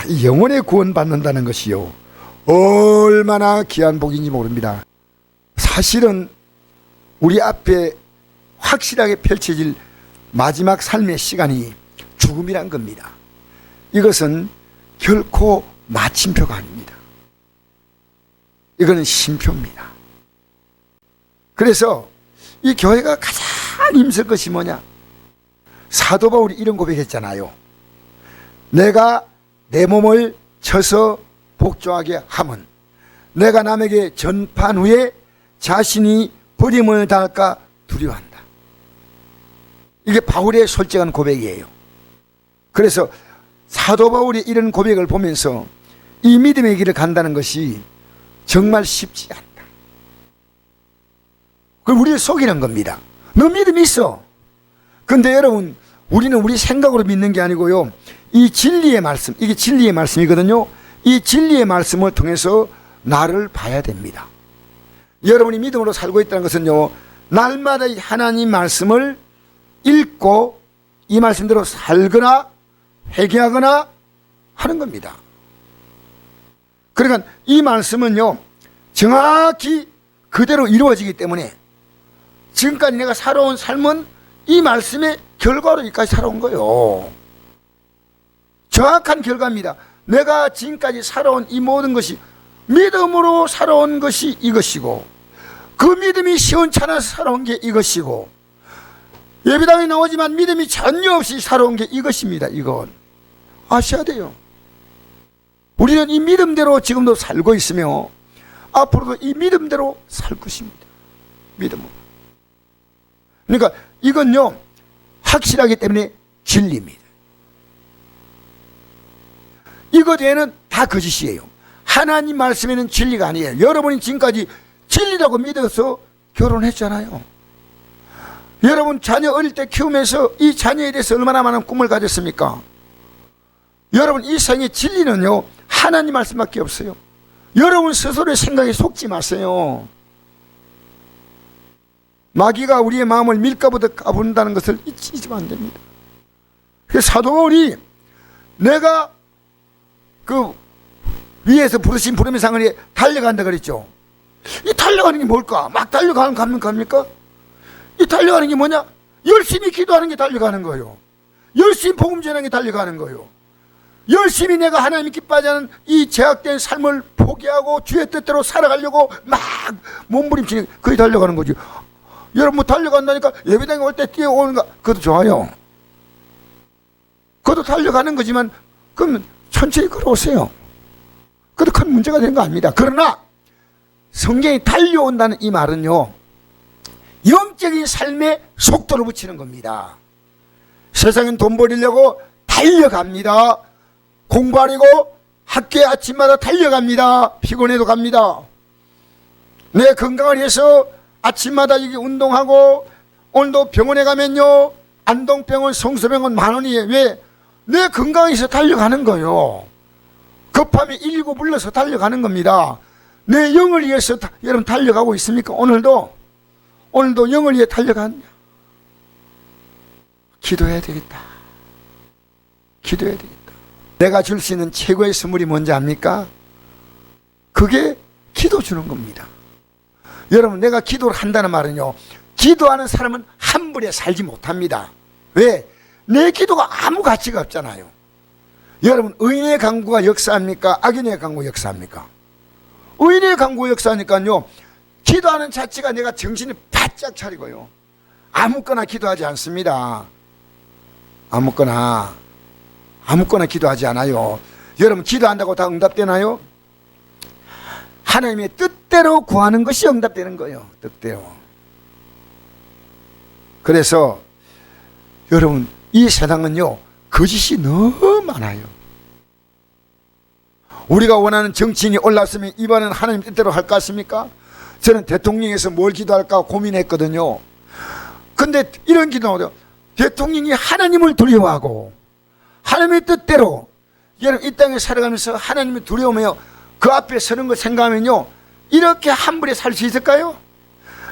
이 영혼의 구원받는다는 것이요, 얼마나 귀한 복인지 모릅니다. 사실은 우리 앞에 확실하게 펼쳐질 마지막 삶의 시간이 죽음이란 겁니다. 이것은 결코 마침표가 아닙니다. 이거는 쉼표입니다. 그래서 이 교회가 가장 힘쓸 것이 뭐냐? 사도 바울이 이런 고백했잖아요. 내가 내 몸을 쳐서 복종하게 함은 내가 남에게 전판 후에 자신이 버림을 당할까 두려워한다. 이게 바울의 솔직한 고백이에요. 그래서 사도 바울이 이런 고백을 보면서 이 믿음의 길을 간다는 것이 정말 쉽지 않다. 그걸 우리를 속이는 겁니다. 너 믿음이 있어. 근데 여러분, 우리는 우리 생각으로 믿는 게 아니고요, 이 진리의 말씀, 이게 진리의 말씀이거든요. 이 진리의 말씀을 통해서 나를 봐야 됩니다. 여러분이 믿음으로 살고 있다는 것은요, 날마다 하나님 말씀을 읽고 이 말씀대로 살거나 회개하거나 하는 겁니다. 그러니까 이 말씀은요, 정확히 그대로 이루어지기 때문에 지금까지 내가 살아온 삶은 이 말씀의 결과로 여기까지 살아온 거예요. 정확한 결과입니다. 내가 지금까지 살아온 이 모든 것이 믿음으로 살아온 것이 이것이고, 그 믿음이 시원찮아서 살아온 게 이것이고, 예배당에 나오지만 믿음이 전혀 없이 살아온 게 이것입니다. 이건 아셔야 돼요. 우리는 이 믿음대로 지금도 살고 있으며 앞으로도 이 믿음대로 살 것입니다. 믿음으로. 그러니까 이건요, 확실하기 때문에 진리입니다. 이것 외에는 다 거짓이에요. 하나님 말씀에는 진리가 아니에요. 여러분이 지금까지 진리라고 믿어서 결혼했잖아요. 여러분 자녀 어릴 때 키우면서 이 자녀에 대해서 얼마나 많은 꿈을 가졌습니까? 여러분 이 세상의 진리는요, 하나님 말씀밖에 없어요. 여러분 스스로의 생각에 속지 마세요. 마귀가 우리의 마음을 밀가부터 까부른다는 것을 잊으면 안 됩니다. 그래서 사도 바울이 내가 그 위에서 부르신 부름의 상을 달려간다 그랬죠. 이 달려가는 게 뭘까? 막 달려가는 갑니까? 이 달려가는 게 뭐냐? 열심히 기도하는 게 달려가는 거예요. 열심히 복음 전하는 게 달려가는 거예요. 열심히 내가 하나님 기뻐하지 않은 이 제약된 삶을 포기하고 주의 뜻대로 살아가려고 막 몸부림치는, 그게 달려가는 거죠. 여러분 뭐 달려간다니까 예배당에 올 때 뛰어오는가, 그것도 좋아요. 그것도 달려가는 거지만 그럼 천천히 걸어오세요. 그것도 큰 문제가 되는 거 아닙니다. 그러나 성경이 달려온다는 이 말은요, 영적인 삶에 속도를 붙이는 겁니다. 세상엔 돈 벌이려고 달려갑니다. 공부하려고 학교에 아침마다 달려갑니다. 피곤해도 갑니다. 내 건강을 위해서 아침마다 여기 운동하고, 오늘도 병원에 가면요, 안동병원, 성서병원 10,000원이에요. 왜? 내 건강을 위해서 달려가는 거예요. 급하면 119 불러서 달려가는 겁니다. 내 영을 위해서 여러분 달려가고 있습니까? 오늘도 영을 위해 달려가느냐? 기도해야 되겠다. 기도해야 되겠다. 내가 줄 수 있는 최고의 선물이 뭔지 압니까? 그게 기도 주는 겁니다. 여러분, 내가 기도를 한다는 말은요, 기도하는 사람은 함부로 살지 못합니다. 왜? 내 기도가 아무 가치가 없잖아요. 여러분, 의인의 강구가 역사합니까? 악인의 강구가 역사합니까? 의인의 강구가 역사하니까요, 기도하는 자체가 내가 정신을 바짝 차리고요, 아무거나 기도하지 않습니다. 아무거나 기도하지 않아요. 여러분, 기도한다고 다 응답되나요? 하나님의 뜻대로 구하는 것이 응답되는 거예요. 뜻대로. 그래서 여러분, 이 세상은요, 거짓이 너무 많아요. 우리가 원하는 정치인이 올랐으면 이번엔 하나님 뜻대로 할 것 같습니까? 저는 대통령에서 뭘 기도할까 고민했거든요. 근데 이런 기도 나오죠. 대통령이 하나님을 두려워하고 하나님의 뜻대로, 여러분 이 땅에 살아가면서 하나님을 두려우며 그 앞에 서는 거 생각하면요, 이렇게 함부로 살 수 있을까요?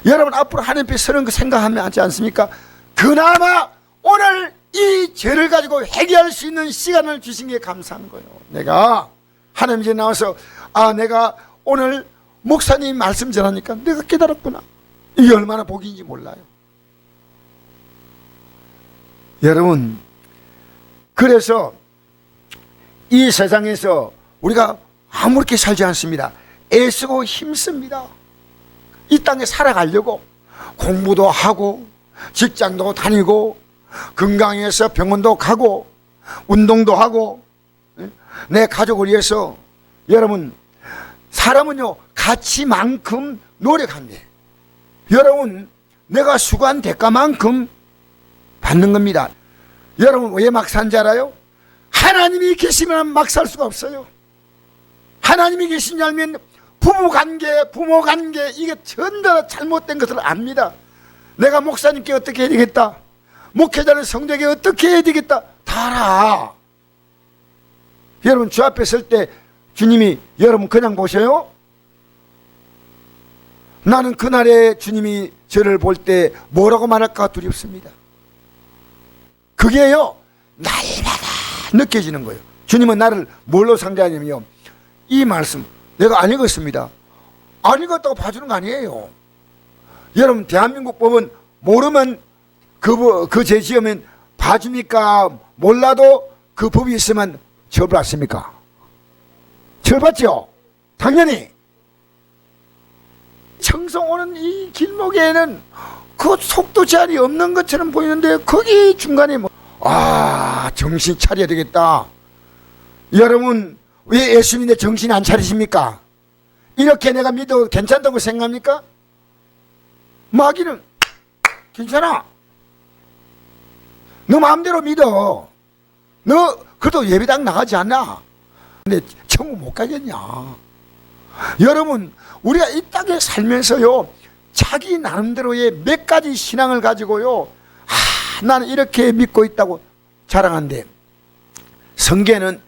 여러분 앞으로 하나님 앞에 서는 거 생각하면 하지 않습니까? 그나마 오늘 이 죄를 가지고 해결할 수 있는 시간을 주신 게 감사한 거예요. 내가 하나님 집에 나와서 내가 오늘 목사님 말씀 전하니까 내가 깨달았구나. 이게 얼마나 복인지 몰라요. 여러분, 그래서 이 세상에서 우리가 아무렇게 살지 않습니다. 애쓰고 힘씁니다. 이 땅에 살아가려고 공부도 하고 직장도 다니고 건강해서 병원도 가고 운동도 하고 내 가족을 위해서. 여러분, 사람은요 가치만큼 노력한대. 여러분, 내가 수고한 대가만큼 받는 겁니다. 여러분, 왜 막 산지 알아요? 하나님이 계시면 막 살 수가 없어요. 하나님이 계신 줄 알면 부부관계, 부모관계, 이게 전부 다 잘못된 것을 압니다. 내가 목사님께 어떻게 해야 되겠다, 목회자는 성도에게 어떻게 해야 되겠다, 다 알아. 여러분, 주 앞에 설 때 주님이 여러분 그냥 보셔요? 나는 그날에 주님이 저를 볼 때 뭐라고 말할까 두렵습니다. 그게요 날마다 느껴지는 거예요. 주님은 나를 뭘로 상대하냐면요, 이 말씀 내가 안 읽었습니다. 안 읽었다고 봐주는 거 아니에요. 여러분, 대한민국 법은 모르면 그 죄 지으면 봐줍니까? 몰라도 그 법이 있으면 처벌받습니까? 처벌받죠? 당연히. 청송 오는 이 길목에는 그 속도 제한이 없는 것처럼 보이는데 거기 중간에 정신 차려야 되겠다. 여러분, 왜 예수님인데 정신 안 차리십니까? 이렇게 내가 믿어도 괜찮다고 생각합니까? 마귀는 괜찮아, 너 마음대로 믿어, 너 그래도 예배당 나가지 않나? 근데 천국 못 가겠냐? 여러분, 우리가 이 땅에 살면서요 자기 나름대로의 몇 가지 신앙을 가지고요 나는 이렇게 믿고 있다고 자랑한대. 성경에는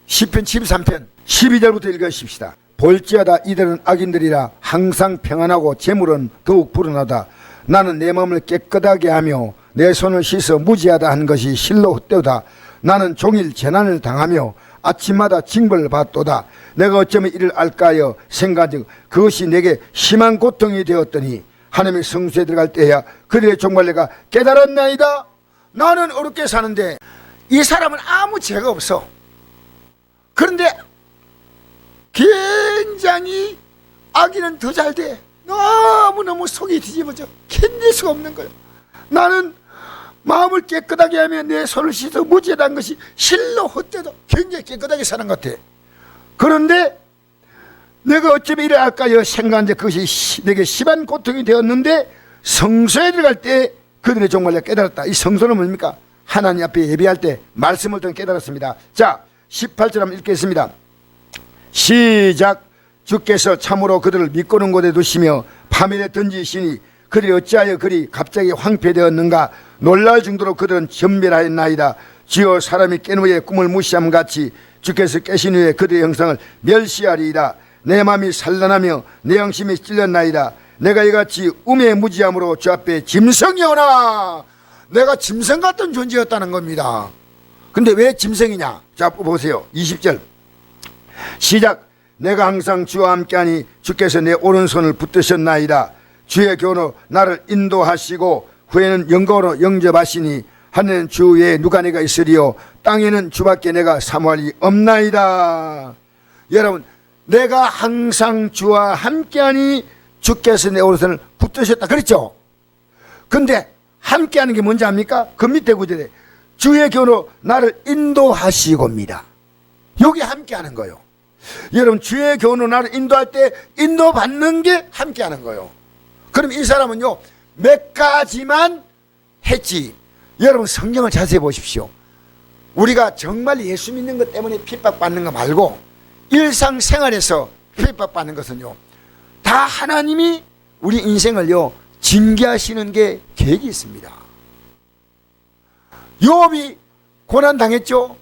시편 73편 12절부터 읽으십시다. 볼지어다 이들은 악인들이라 항상 평안하고 재물은 더욱 불어나다. 나는 내 마음을 깨끗하게 하며 내 손을 씻어 무지하다 한 것이 실로 헛되다. 나는 종일 재난을 당하며 아침마다 징벌을 받도다. 내가 어쩌면 이를 알까 하여 생각하여 그것이 내게 심한 고통이 되었더니 하나님의 성소에 들어갈 때야 그들의 종말 내가 깨달았나이다. 나는 어렵게 사는데 이 사람은 아무 죄가 없어. 그런데 굉장히 악인은 더 잘 돼. 너무너무 속이 뒤집어져 견딜 수가 없는 거예요. 나는 마음을 깨끗하게 하며 내 손을 씻어 무지하다는 것이 실로 헛되다. 굉장히 깨끗하게 사는 것 같아. 그런데 내가 어쩌면 이래 할까요 생각한데 그것이 내게 심한 고통이 되었는데 성소에 들어갈 때 그들의 종말 내가 깨달았다. 이 성소는 뭡니까? 하나님 앞에 예배할 때 말씀을 통해 깨달았습니다. 자, 18절 한번 읽겠습니다. 시작. 주께서 참으로 그들을 미끄러운 곳에 두시며 파멸에 던지시니 그들이 어찌하여 그리 갑자기 황폐되었는가. 놀랄 정도로 그들은 전멸하였나이다. 주여, 사람이 깬 후에 꿈을 무시함 같이 주께서 깨신 후에 그들의 형상을 멸시하리이다. 내 마음이 산란하며 내 영심이 찔렸나이다. 내가 이같이 음의 무지함으로 주 앞에 짐승이오나. 내가 짐승 같은 존재였다는 겁니다. 근데 왜 짐승이냐? 자, 보세요. 20절 시작. 내가 항상 주와 함께하니 주께서 내 오른손을 붙드셨나이다. 주의 교훈으로 나를 인도하시고 후에는 영광으로 영접하시니 하늘은 주 외에 누가 내가 있으리요 땅에는 주밖에 내가 사모할 이 없나이다. 여러분, 내가 항상 주와 함께하니 주께서 내 오른손을 붙드셨다 그랬죠. 근데 함께하는 게 뭔지 압니까? 그 밑에 구절에 주의 교훈으로 나를 인도하시고입니다. 여기 함께하는 거예요. 여러분, 주의 교훈으로 나를 인도할 때 인도받는 게 함께하는 거예요. 그럼 이 사람은요 몇 가지만 했지. 여러분, 성경을 자세히 보십시오. 우리가 정말 예수 믿는 것 때문에 핍박받는 거 말고 일상생활에서 핍박받는 것은요 다 하나님이 우리 인생을요 징계하시는 게 계획이 있습니다. 욥이 고난당했죠.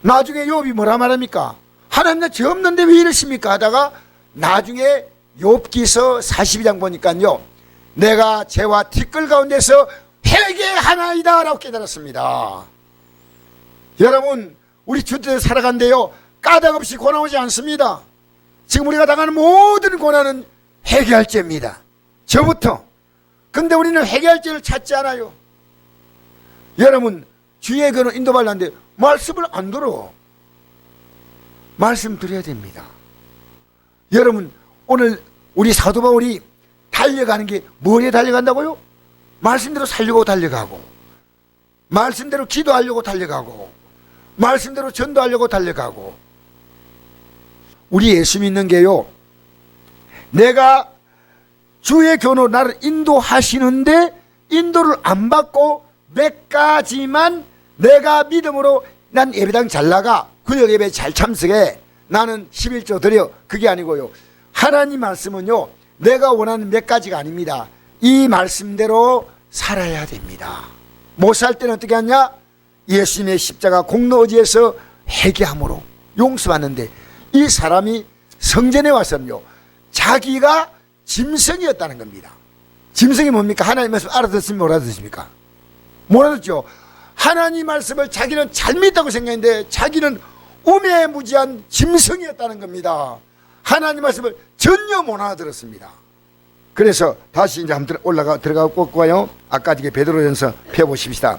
나중에 욥이 뭐라 말합니까? 하나님, 나 죄 없는데 왜 이러십니까? 하다가 나중에 욥기서 42장 보니까요 내가 죄와 티끌 가운데서 회개하나이다 라고 깨달았습니다. 여러분, 우리 주택에 살아간대요. 까닭 없이 고난 오지 않습니다. 지금 우리가 당하는 모든 고난은 회개할 죄입니다. 저부터. 근데 우리는 회개할 죄를 찾지 않아요. 여러분, 주의 교는 인도받는데 말씀을 안 들어. 말씀 드려야 됩니다. 여러분, 오늘 우리 사도 바울이 달려가는 게 뭐에 달려간다고요? 말씀대로 살려고 달려가고, 말씀대로 기도하려고 달려가고, 말씀대로 전도하려고 달려가고. 우리 예수 믿는 게요, 내가 주의 교로 나를 인도하시는데 인도를 안 받고 몇 가지만 내가 믿음으로 난 예배당 잘 나가, 구역 예배 잘 참석해, 나는 11조 드려, 그게 아니고요, 하나님 말씀은요 내가 원하는 몇 가지가 아닙니다. 이 말씀대로 살아야 됩니다. 못 살 때는 어떻게 하냐? 예수님의 십자가 공로 의지에서 회개함으로 용서받는데, 이 사람이 성전에 와서는요 자기가 짐승이었다는 겁니다. 짐승이 뭡니까? 하나님 말씀 알아듣습니까? 못 알아듣습니까? 못 알아듣죠. 하나님 말씀을 자기는 잘 믿다고 생각했는데 자기는 우매무지한 짐승이었다는 겁니다. 하나님 말씀을 전혀 못 알아들었습니다. 그래서 다시 이제 한번 들어가 꽂고요. 아까 이게 베드로전서 펴보십시다.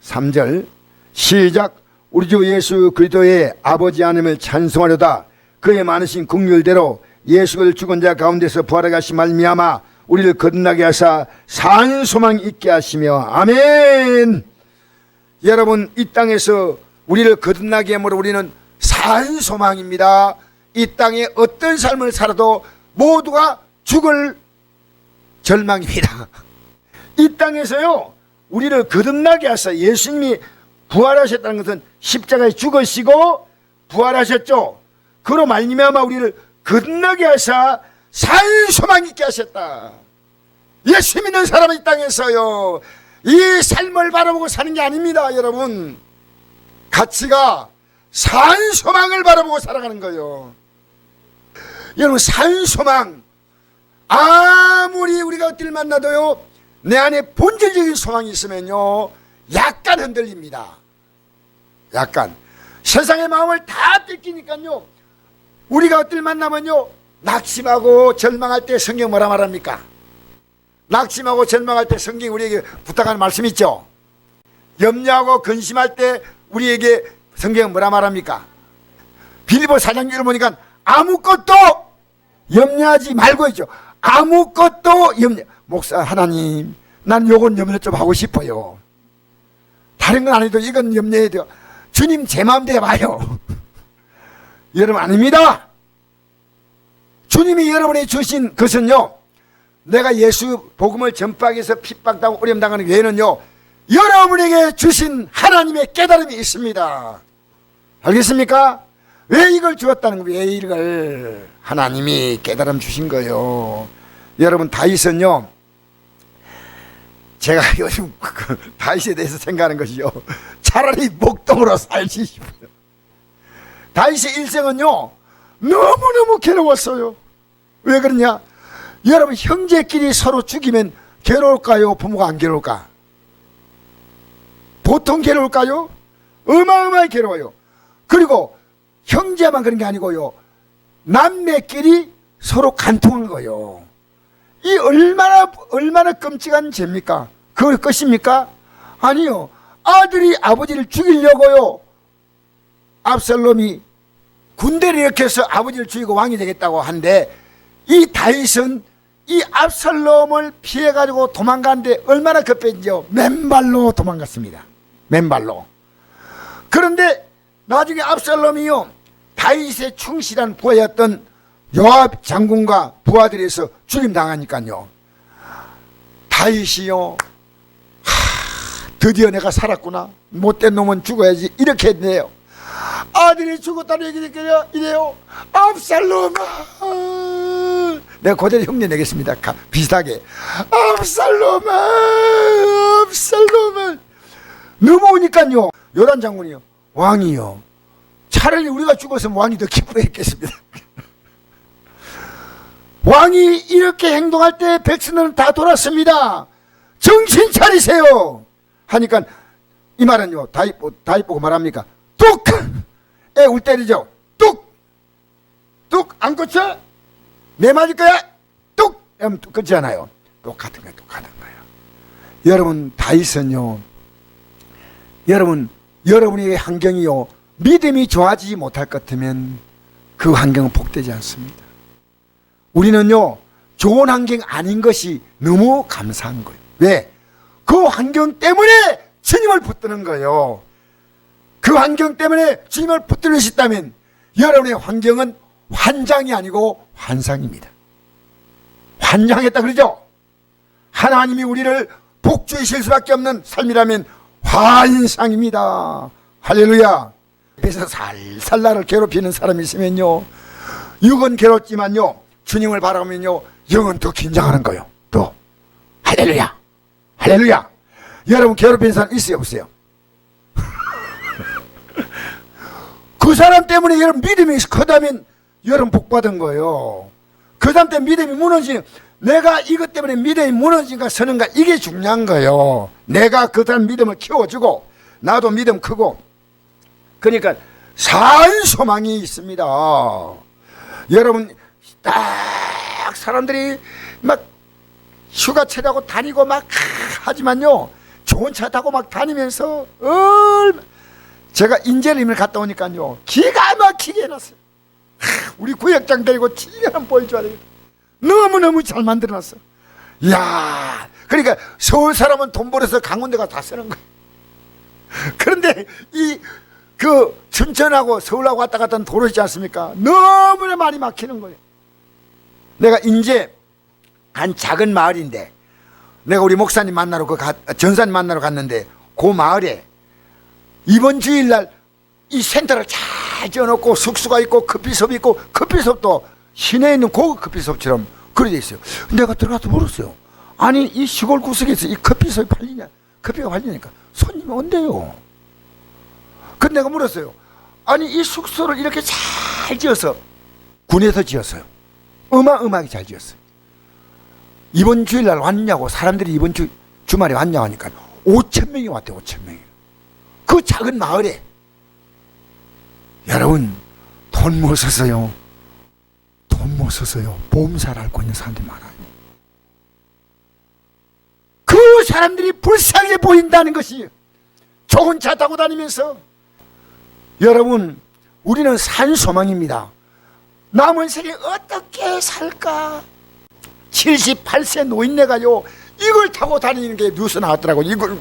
3절 시작. 우리 주 예수 그리스도의 아버지 하나님을 찬송하려다 그의 많으신 긍휼대로 예수를 죽은 자 가운데서 부활하게 하신 말미암아 우리를 거듭나게 하사 산 소망 있게 하시며 아멘. 여러분, 이 땅에서 우리를 거듭나게 함으로 우리는 산 소망입니다. 이 땅에 어떤 삶을 살아도 모두가 죽을 절망입니다. 이 땅에서요 우리를 거듭나게 하사, 예수님이 부활하셨다는 것은 십자가에 죽으시고 부활하셨죠. 그로 말미암아 우리를 거듭나게 하사 산 소망 있게 하셨다. 예수 믿는 사람은 이 땅에서요 이 삶을 바라보고 사는 게 아닙니다. 여러분, 가치가 산 소망을 바라보고 살아가는 거예요. 여러분, 산 소망, 아무리 우리가 어딜 만나도요 내 안에 본질적인 소망이 있으면요 약간 흔들립니다. 약간 세상의 마음을 다 뺏기니까요 우리가 어딜 만나면요 낙심하고 절망할 때 성경 뭐라 말합니까? 낙심하고 절망할 때 성경이 우리에게 부탁하는 말씀 있죠. 염려하고 근심할 때 우리에게 성경은 뭐라 말합니까? 빌립보 4장 1절 보니까 아무것도 염려하지 말고 있죠. 아무것도 염려. 목사, 하나님, 난 요건 염려 좀 하고 싶어요. 다른 건 안 해도 이건 염려해야 돼요. 주님, 제 마음대로 해봐요. 여러분, 아닙니다. 주님이 여러분에게 주신 것은요 내가 예수 복음을 전파하기 위해서 핍박당하고 어려움당하는 외에는요 여러분에게 주신 하나님의 깨달음이 있습니다. 알겠습니까? 왜 이걸 주었다는 거예요? 왜 이걸 하나님이 깨달음 주신 거예요. 여러분, 다윗은요 제가 요즘 다윗에 대해서 생각하는 것이요 차라리 목동으로 살지 싶어요. 다윗의 일생은요 너무너무 괴로웠어요. 왜 그러냐? 여러분, 형제끼리 서로 죽이면 괴로울까요? 부모가 안 괴로울까? 보통 괴로울까요? 어마어마하게 괴로워요. 그리고 형제만 그런 게 아니고요 남매끼리 서로 간통한 거예요. 이 얼마나 끔찍한 죄입니까? 그걸 것입니까? 아니요. 아들이 아버지를 죽이려고요 압살롬이 군대를 일으켜서 아버지를 죽이고 왕이 되겠다고 한데, 이 다윗은 이 압살롬을 피해가지고 도망가는데 얼마나 급했는지요? 맨발로 도망갔습니다. 맨발로. 그런데 나중에 압살롬이요 다윗의 충실한 부하였던 요압 장군과 부하들에서 죽임당하니까요 다윗이요 드디어 내가 살았구나, 못된 놈은 죽어야지, 이렇게 했네요. 아들이 죽었다는 얘기 이래요. 압살롬아, 내가 그대로 흉내 내겠습니다. 비슷하게. 압살롬아, 압살롬아. 넘어오니까요 요란 장군이요 왕이요 차라리 우리가 죽었으면 왕이 더 기뻐했겠습니다. 왕이 이렇게 행동할 때 백성들은 다 돌았습니다. 정신 차리세요 하니까 이 말은요, 다입 보고 말합니까? 뚝! 애 울 때리죠? 뚝! 뚝! 안 고쳐? 내 맞을 거야? 뚝! 하면 끝이잖아요. 똑같은 거예요. 여러분, 다윗은요, 여러분의 환경이요, 믿음이 좋아지지 못할 것 같으면 그 환경은 복되지 않습니다. 우리는요, 좋은 환경 아닌 것이 너무 감사한 거예요. 왜? 그 환경 때문에 주님을 붙드는 거예요. 그 환경 때문에 주님을 붙들 수 있다면 여러분의 환경은 환장이 아니고 환상입니다. 환장했다 그러죠? 하나님이 우리를 복주이실 수밖에 없는 삶이라면 환상입니다. 할렐루야. 그래서 살살 나를 괴롭히는 사람이 있으면요, 육은 괴롭지만요, 주님을 바라보면요, 영은 더 긴장하는 거예요. 또 할렐루야, 할렐루야. 여러분 괴롭히는 사람 있어요, 없어요? 그 사람 때문에 여러분 믿음이 커다면 여러분 복받은 거예요. 그 사람 때문에 믿음이 무너지는, 내가 이것 때문에 믿음이 무너진가 서는가, 이게 중요한 거예요. 내가 그 사람 믿음을 키워주고 나도 믿음 크고, 그러니까 산 소망이 있습니다. 여러분 딱 사람들이 막 휴가철하고 다니고 막 하지만요, 좋은 차 타고 막 다니면서 제가 인제림을 갔다 오니까요, 기가 막히게 해놨어요. 우리 구역장 데리고 진짜 보여줘야 되겠다. 너무너무 잘 만들어놨어. 이야, 그러니까 서울 사람은 돈 벌어서 강원도가 다 쓰는 거예요. 그런데 그 춘천하고 서울하고 왔다 갔다 하는 도로 있지 않습니까? 너무나 많이 막히는 거예요. 내가 인제 한 작은 마을인데, 내가 우리 목사님 만나러 전사님 만나러 갔는데, 그 마을에 이번 주일날 이 센터를 잘 지어놓고 숙소가 있고 커피숍이 있고, 커피숍도 시내에 있는 고급 커피숍처럼 그려져 있어요. 내가 들어가서 물었어요. 아니 이 시골 구석에서 이 커피숍이 팔리냐, 커피가 팔리니까 손님이 온대요. 근데 내가 물었어요. 아니 이 숙소를 이렇게 잘 지어서, 군에서 지었어요. 어마어마하게 잘 지었어요. 이번 주일날 왔냐고, 사람들이 이번 주말에 왔냐고 하니까 5,000명이 왔대요. 5,000명이. 그 작은 마을에. 여러분 돈 못 써서요, 돈 못 써서요 보험사를 앓고 있는 사람들이 많아요. 그 사람들이 불쌍해 보인다는 것이, 좋은 차 타고 다니면서. 여러분, 우리는 산 소망입니다. 남은 생에 어떻게 살까? 78세 노인네가요, 이걸 타고 다니는 게 뉴스 나왔더라고. 이걸.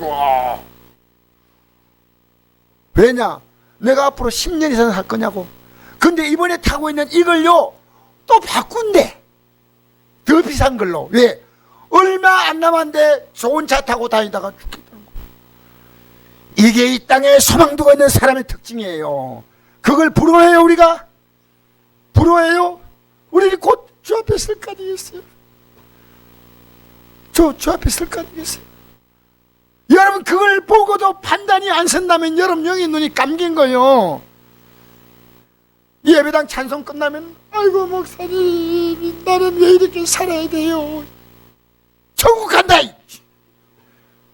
왜냐? 내가 앞으로 10년 이상 살 거냐고. 근데 이번에 타고 있는 이걸요, 또 바꾼대. 더 비싼 걸로. 왜? 얼마 안 남았는데 좋은 차 타고 다니다가 죽겠다는 거. 이게 이 땅에 소망도가 있는 사람의 특징이에요. 그걸 부러워해요, 우리가? 부러워해요? 우리는 곧 주 앞에 설 거 아니겠어요? 주 앞에 설 거 아니겠어요? 여러분 그걸 보고도 판단이 안 선다면 여러분 영의 눈이 감긴 거예요. 예배당 찬송 끝나면 아이고 목사님, 나는 왜 이렇게 살아야 돼요? 천국 간다.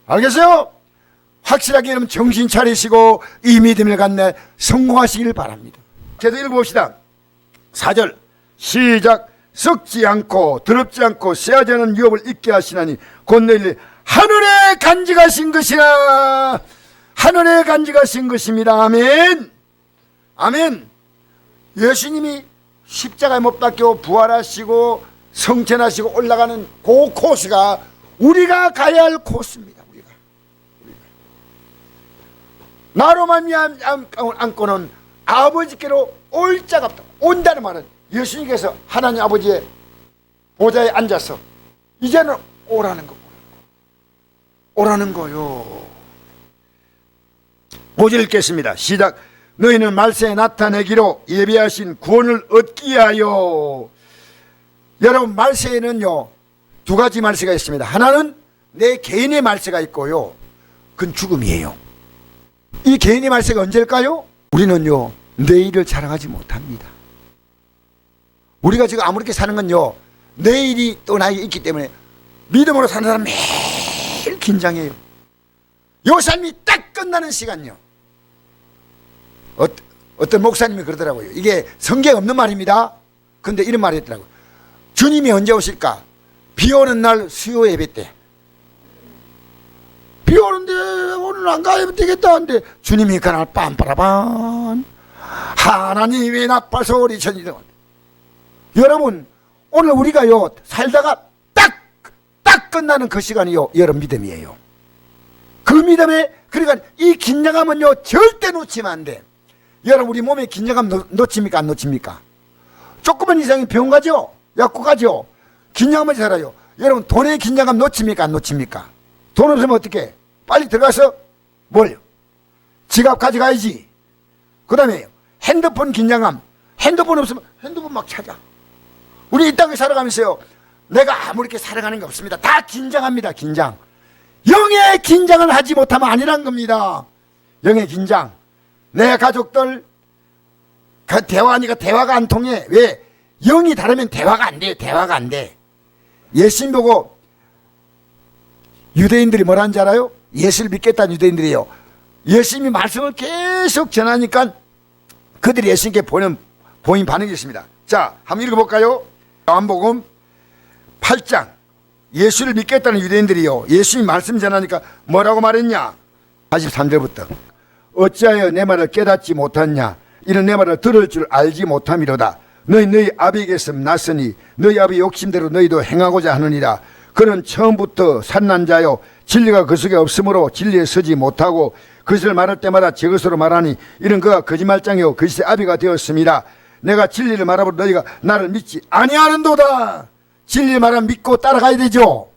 알겠어요? 확실하게 여러분 정신 차리시고 이 믿음을 갖네 성공하시길 바랍니다. 계속 읽어봅시다. 4절 시작. 썩지 않고 더럽지 않고 쇠하지 않은 유업을 잊게 하시나니 곧 내일 하늘에 간직하신 것이라. 하늘에 간직하신 것입니다. 아멘. 아멘. 예수님이 십자가에 못 박혀 부활하시고 성천하시고 올라가는 그 코스가 우리가 가야 할 코스입니다. 우리가. 나로만 안고는 아버지께로 올 자가 없다. 온다는 말은 예수님께서 하나님 아버지의 보좌에 앉아서 이제는 오라는 거. 오라는 거요. 5절 읽겠습니다. 시작. 너희는 말세에 나타내기로 예비하신 구원을 얻기 위하여. 여러분 말세에는요 두 가지 말세가 있습니다. 하나는 내 개인의 말세가 있고요, 그건 죽음이에요. 이 개인의 말세가 언제일까요? 우리는요 내일을 자랑하지 못합니다. 우리가 지금 아무렇게 사는 건요, 내일이 또 나에게 있기 때문에 믿음으로 사는 사람 제일 긴장해요. 요 삶이 딱 끝나는 시간요. 어떤 목사님이 그러더라고요. 이게 성경에 없는 말입니다. 근데 이런 말을 했더라고요. 주님이 언제 오실까? 비 오는 날 수요 예배 때. 비 오는데 오늘 안 가야 되겠다 하는데 주님이 그날 빰빠라밤 하나님의 나팔 소리 전이다. 여러분 오늘 우리가요 살다가 딱 끝나는 그 시간이요 여러분 믿음이에요. 그 믿음에 그러니까 이 긴장감은요 절대 놓치면 안 돼. 여러분 우리 몸에 긴장감 놓칩니까 안 놓칩니까? 조금만 이상이 병원 가죠? 약국 가죠? 긴장하면 살아요. 여러분 돈의 긴장감 놓칩니까 안 놓칩니까? 돈 없으면 어떻게? 빨리 들어가서 뭘요? 지갑 가져가야지. 그 다음에 핸드폰 긴장감. 핸드폰 없으면 핸드폰 막 찾아. 우리 이 땅에 살아가면서요 내가 아무리 이렇게 살아가는 게 없습니다. 다 긴장합니다. 긴장. 영의 긴장을 하지 못하면 아니란 겁니다. 영의 긴장. 내 가족들 대화하니까 대화가 안 통해. 왜? 영이 다르면 대화가 안 돼요. 대화가 안 돼. 예수님 보고 유대인들이 뭐라는지 알아요? 예수를 믿겠다는 유대인들이요. 예수님이 말씀을 계속 전하니까 그들이 예수님께 보인 반응이 있습니다. 자, 한번 읽어볼까요? 요한복음 8장. 예수를 믿겠다는 유대인들이요. 예수님이 말씀 전하니까 뭐라고 말했냐? 43절부터. 어찌하여 내 말을 깨닫지 못하냐? 이는 내 말을 들을 줄 알지 못함이로다. 너희 아비에게서 났으니 너희 아비 욕심대로 너희도 행하고자 하느니라. 그는 처음부터 산난 자요 진리가 그 속에 없으므로 진리에 서지 못하고 그것을 말할 때마다 제 것으로 말하니 이는 그가 거짓말장이요 거짓의 아비가 되었습니다. 내가 진리를 말하므로 너희가 나를 믿지 아니하는도다. 진리를 말하면 믿고 따라가야 되죠.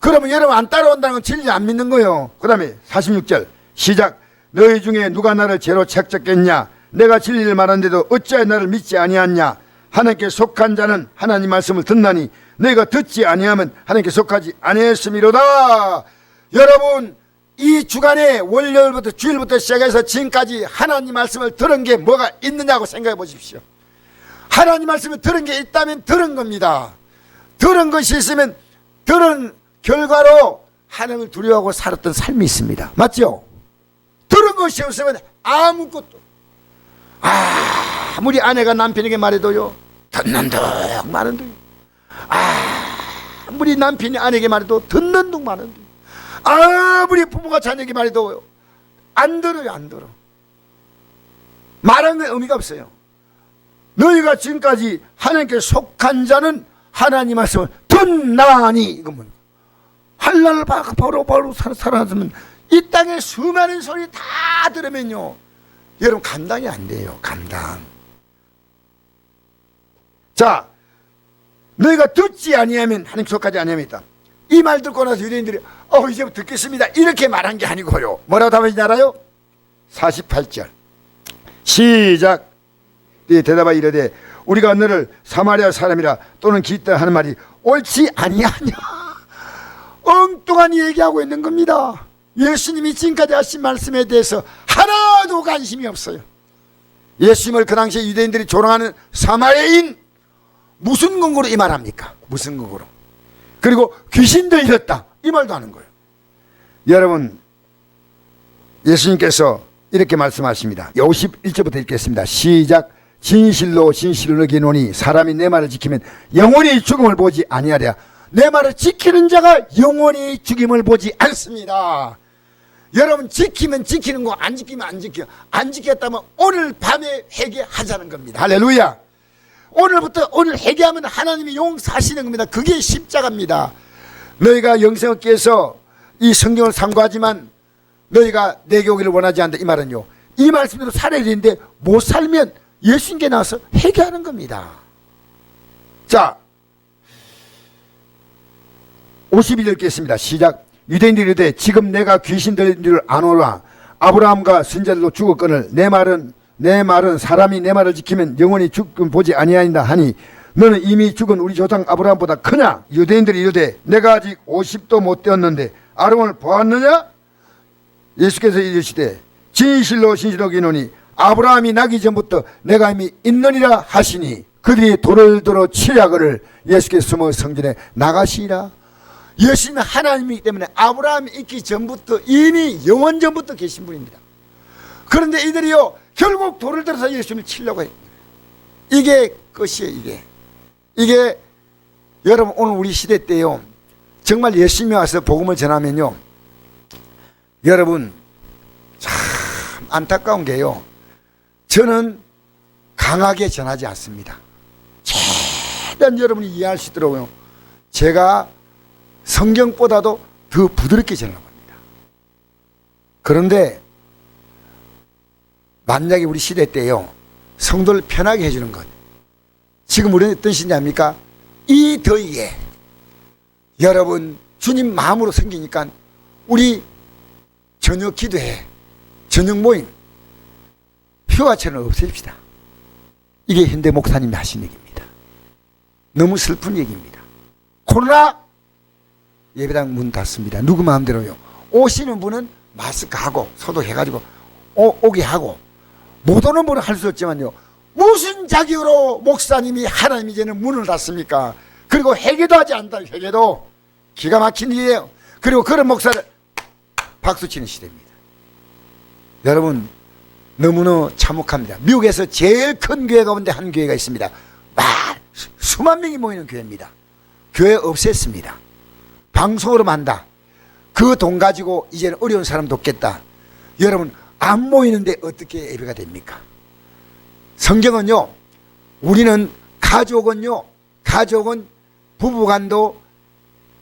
그러면 여러분 안 따라온다는 건 진리 안 믿는 거예요. 그 다음에 46절 시작. 너희 중에 누가 나를 죄로 책잡겠냐? 내가 진리를 말하는데도 어찌하여 나를 믿지 아니하냐? 하나님께 속한 자는 하나님 말씀을 듣나니 너희가 듣지 아니하면 하나님께 속하지 아니했음이로다. 여러분 이 주간에 월요일부터 주일부터 시작해서 지금까지 하나님 말씀을 들은 게 뭐가 있느냐고 생각해 보십시오. 하나님 말씀을 들은 게 있다면 들은 겁니다. 들은 것이 있으면 들은 결과로 하나님을 두려워하고 살았던 삶이 있습니다. 맞죠? 들은 것이 없으면 아무것도 아무리 아내가 남편에게 말해도요 듣는 둥 마는 둥. 아무리 남편이 아내에게 말해도 듣는 둥 마는 둥. 아무리 부모가 자녀에게 말해도 안 들어요. 안 들어. 말하는 게 의미가 없어요. 너희가 지금까지 하나님께 속한 자는 하나님 말씀을 듣나니 이거면 한날 바로 살아서면 이 땅에 수많은 소리 다 들으면요 여러분 감당이 안 돼요. 감당. 자, 너희가 듣지 아니하면 하나님 속하지 아니하면 있다. 이 말 듣고 나서 유대인들이 이제부터 듣겠습니다 이렇게 말한 게 아니고요. 뭐라고 답하는지 알아요? 48절 시작. 대답하여 이르되 우리가 너를 사마리아 사람이라 또는 기다 하는 말이 옳지 아니하냐? 엉뚱한 얘기하고 있는 겁니다. 예수님이 지금까지 하신 말씀에 대해서 하나도 관심이 없어요. 예수님을 그 당시에 유대인들이 조롱하는 사마리아인 무슨 근거로 이 말합니까? 무슨 근거로? 그리고 귀신 들렸다 이 말도 하는 거예요. 여러분 예수님께서 이렇게 말씀하십니다. 51절부터 읽겠습니다. 시작. 진실로 진실로 너희노니 사람이 내 말을 지키면 영원히 죽음을 보지 아니하랴. 내 말을 지키는 자가 영원히 죽임을 보지 않습니다. 여러분 지키면 지키는 거 안 지키면 안 지켜. 안 지켰다면 오늘 밤에 회개하자는 겁니다. 할렐루야. 오늘부터 오늘 회개하면 하나님이 용서하시는 겁니다. 그게 십자가입니다. 너희가 영생 얻기 위해서 이 성경을 상고하지만 너희가 내게 오기를 원하지 않는다 이 말은요 이 말씀대로 살아야 되는데 못 살면 예수님께 나와서 회개하는 겁니다. 자 52절 읽겠습니다. 시작. 유대인들이 이르되 지금 내가 귀신 들린 줄 아노라. 아브라함과 선자들도 죽었거늘 내 말은 사람이 내 말을 지키면 영원히 죽음 보지 아니하니라 하니 너는 이미 죽은 우리 조상 아브라함보다 크냐? 유대인들이 이르되 내가 아직 50도 못 되었는데 아름을 보았느냐? 예수께서 이르시되 진실로 진실로 기노니 아브라함이 나기 전부터 내가 이미 있느니라 하시니 그들이 돌을 들어 치려거를 예수께서 숨어 성전에 나가시리라. 예수님은 하나님이기 때문에 아브라함이 있기 전부터 이미 영원 전부터 계신 분입니다. 그런데 이들이요 결국 돌을 들어서 예수님을 치려고 했습니다. 이게 끝이에요. 이게 여러분 오늘 우리 시대 때요 정말 예수님이 와서 복음을 전하면요 여러분 참 안타까운 게요 저는 강하게 전하지 않습니다. 최대한 여러분이 이해할 수 있도록요 제가 성경보다도 더 부드럽게 전하는 겁니다. 그런데 만약에 우리 시대 때요 성도를 편하게 해주는 것, 지금 우리는 어떤 시대냐 합니까? 이 더위에 여러분 주님 마음으로 생기니까 우리 저녁 기도회, 저녁 모임 휴가처럼 없애줍시다. 이게 현대 목사님이 하신 얘기입니다. 너무 슬픈 얘기입니다. 코로나 예배당 문 닫습니다. 누구 마음대로요. 오시는 분은 마스크하고 소독해가지고 오게 하고 못 오는 분은 할 수 없지만요 무슨 자격으로 목사님이 하나님 이제는 문을 닫습니까? 그리고 회개도 하지 않다. 회개도 기가 막힌 일이에요. 그리고 그런 목사를 박수치는 시대입니다. 여러분 너무나 참혹합니다. 미국에서 제일 큰 교회 가운데 한 교회가 있습니다. 수만 명이 모이는 교회입니다. 교회 없앴습니다. 방송으로 만다. 그 돈 가지고 이제는 어려운 사람 돕겠다. 여러분 안 모이는데 어떻게 예배가 됩니까? 성경은요 우리는 가족은 부부간도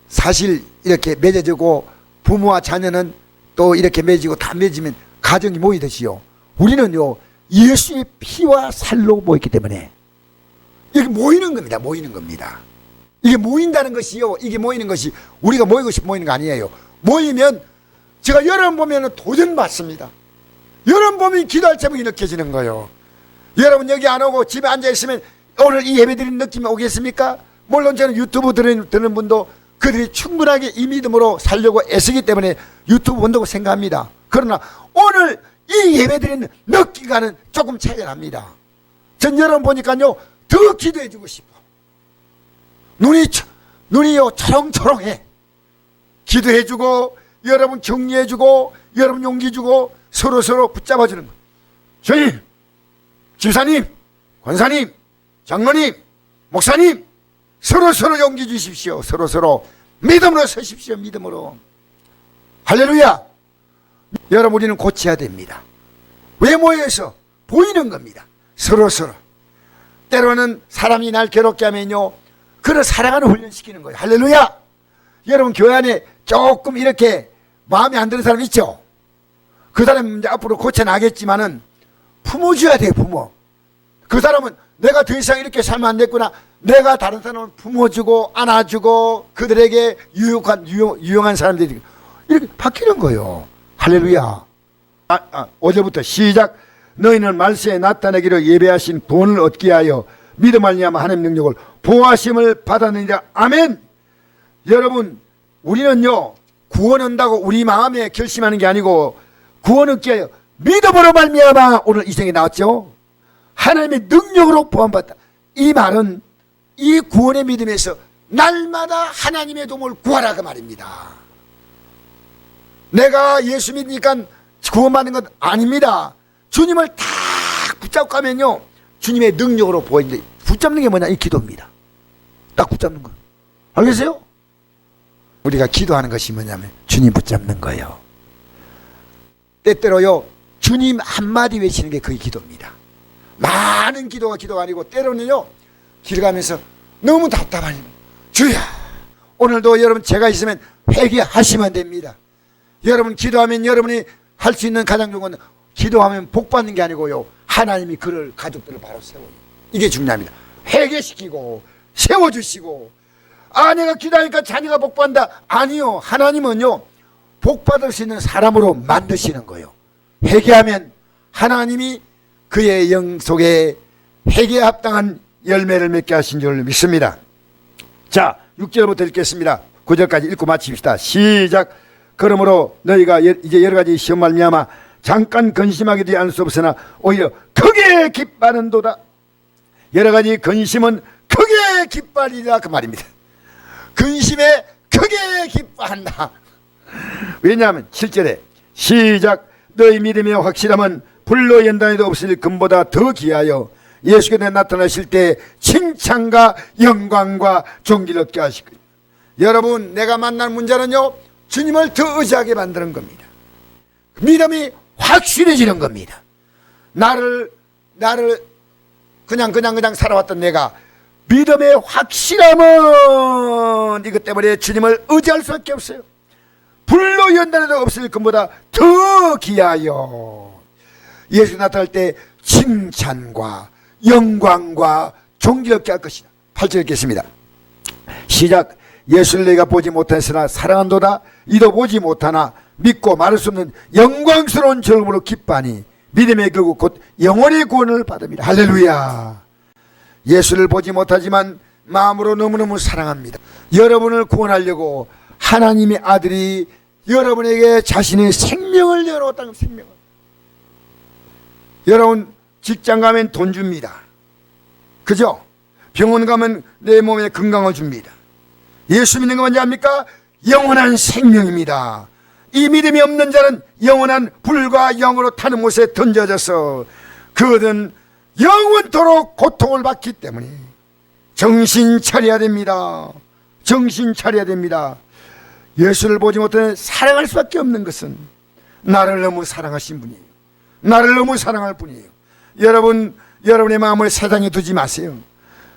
사실 이렇게 맺어지고 부모와 자녀는 또 이렇게 맺어지고 다 맺으면 가정이 모이듯이요 우리는요 예수의 피와 살로 모였기 때문에 이게 모이는 겁니다. 모이는 겁니다. 이게 모인다는 것이요 이게 모이는 것이 우리가 모이고 싶어 모이는 거 아니에요. 모이면 제가 여러분 보면 도전 받습니다. 여러분 보면 기도할 제목이 느껴지는 거예요. 여러분 여기 안 오고 집에 앉아있으면 오늘 이 예배 드리는 느낌이 오겠습니까? 물론 저는 유튜브 듣는 분도 그들이 충분하게 이 믿음으로 살려고 애쓰기 때문에 유튜브 본다고 생각합니다. 그러나 오늘 이 예배 드리는 느끼가는 조금 차이가 납니다. 전 여러분 보니까요 더 기도해 주고 싶어. 눈이요 초롱초롱해. 기도해 주고 여러분 격려해 주고 여러분 용기 주고 서로 붙잡아 주는 거예요. 주님, 집사님, 권사님, 장로님, 목사님 서로 용기 주십시오. 서로 믿음으로 서십시오. 믿음으로. 할렐루야. 여러분 우리는 고쳐야 됩니다. 외모에서 보이는 겁니다. 서로 때로는 사람이 날 괴롭게 하면요 그를 사랑하는 훈련시키는 거예요. 할렐루야. 여러분 교회 안에 조금 이렇게 마음에 안 드는 사람 있죠? 그 사람 이제 앞으로 고쳐나겠지만은 품어줘야 돼요. 품어. 그 사람은 내가 더 이상 이렇게 살면 안 됐구나. 내가 다른 사람을 품어주고 안아주고 그들에게 유용한 사람들이 이렇게 바뀌는 거예요. 할렐루야. 5절부터 시작. 너희는 말세에 나타내기로 예배하신 구원을 얻게 하여 믿음 말미암아 하나님 능력을 보호하심을 받았느니라. 아멘. 여러분 우리는요 구원 얻는다고 우리 마음에 결심하는 게 아니고 구원 얻게 하여 믿음으로 말미암아 오늘 이 생에 나왔죠. 하나님의 능력으로 보호받다. 이 말은 이 구원의 믿음에서 날마다 하나님의 도움을 구하라 그 말입니다. 내가 예수 믿으니까 구원받는 건 아닙니다. 주님을 딱 붙잡고 가면요 주님의 능력으로 보이는데 붙잡는 게 뭐냐 이 기도입니다. 딱 붙잡는 거. 알겠어요? 우리가 기도하는 것이 뭐냐면 주님 붙잡는 거예요. 때때로요 주님 한마디 외치는 게 그게 기도입니다. 많은 기도가 아니고 때로는요 길 가면서 너무 답답하니 주야 오늘도 여러분 제가 있으면 회개하시면 됩니다. 여러분 기도하면 여러분이 할 수 있는 가장 좋은 건 기도하면 복 받는 게 아니고요 하나님이 그를 가족들을 바로 세워요. 이게 중요합니다. 회개시키고 세워주시고 내가 기도하니까 자녀가 복 받는다. 아니요. 하나님은요 복 받을 수 있는 사람으로 만드시는 거예요. 회개하면 하나님이 그의 영 속에 회개에 합당한 열매를 맺게 하신 줄 믿습니다. 자 6절부터 읽겠습니다. 9절까지 읽고 마칩시다. 시작. 그러므로 너희가 이제 여러 가지 시험 말미암아 잠깐 근심하게 되지 않을 수 없으나 오히려 크게 기뻐하는도다. 여러 가지 근심은 크게 기뻐하리라 그 말입니다. 근심에 크게 기뻐한다. 왜냐하면 7절에 시작 너희 믿음의 확실함은 불로 연단에도 없을 금보다 더 귀하여 예수께서 나타나실 때 칭찬과 영광과 존귀를 얻게 하실 거예요. 여러분, 내가 만난 문제는요, 주님을 더 의지하게 만드는 겁니다. 믿음이 확실해지는 겁니다. 나를 그냥 살아왔던 내가 믿음의 확실함은 이것 때문에 주님을 의지할 수밖에 없어요. 불로 연단해도 없을 금보다 더 귀하여 예수 나타날 때 칭찬과 영광과 존귀를 얻게 할 것이다. 8절 읽겠습니다. 시작 예수를 내가 보지 못했으나 사랑한도다. 이도 보지 못하나 믿고 말할 수 없는 영광스러운 즐거움으로 기뻐하니 믿음의 결국 곧 영원의 구원을 받음이라. 할렐루야. 예수를 보지 못하지만 마음으로 너무너무 사랑합니다. 여러분을 구원하려고 하나님의 아들이 여러분에게 자신의 생명을 내어놓았다는 생명을. 여러분 직장 가면 돈 줍니다. 그죠? 병원 가면 내 몸에 건강을 줍니다. 예수 믿는 거 뭔지 압니까? 영원한 생명입니다. 이 믿음이 없는 자는 영원한 불과 영으로 타는 곳에 던져져서 그들은 영원토록 고통을 받기 때문에 정신 차려야 됩니다. 정신 차려야 됩니다. 예수를 보지 못해 사랑할 수밖에 없는 것은 나를 너무 사랑하신 분이에요. 나를 너무 사랑할 분이에요. 여러분의 마음을 세상에 두지 마세요.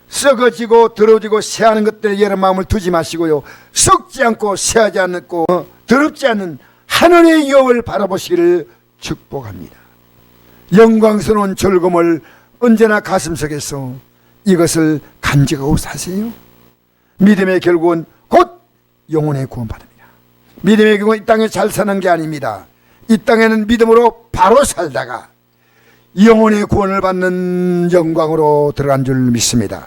썩어지고 더러워지고 새하는 것들에 여러분 마음을 두지 마시고요, 썩지 않고 새하지 않고 더럽지 않은 하늘의 여호와를 바라보시기를 축복합니다. 영광스러운 즐거움을 언제나 가슴속에서 이것을 간직하고 사세요. 믿음의 결국은 곧 영혼의 구원받습니다. 믿음의 결국은 이 땅에 잘 사는 게 아닙니다. 이 땅에는 믿음으로 바로 살다가 영혼의 구원을 받는 영광으로 들어간 줄 믿습니다.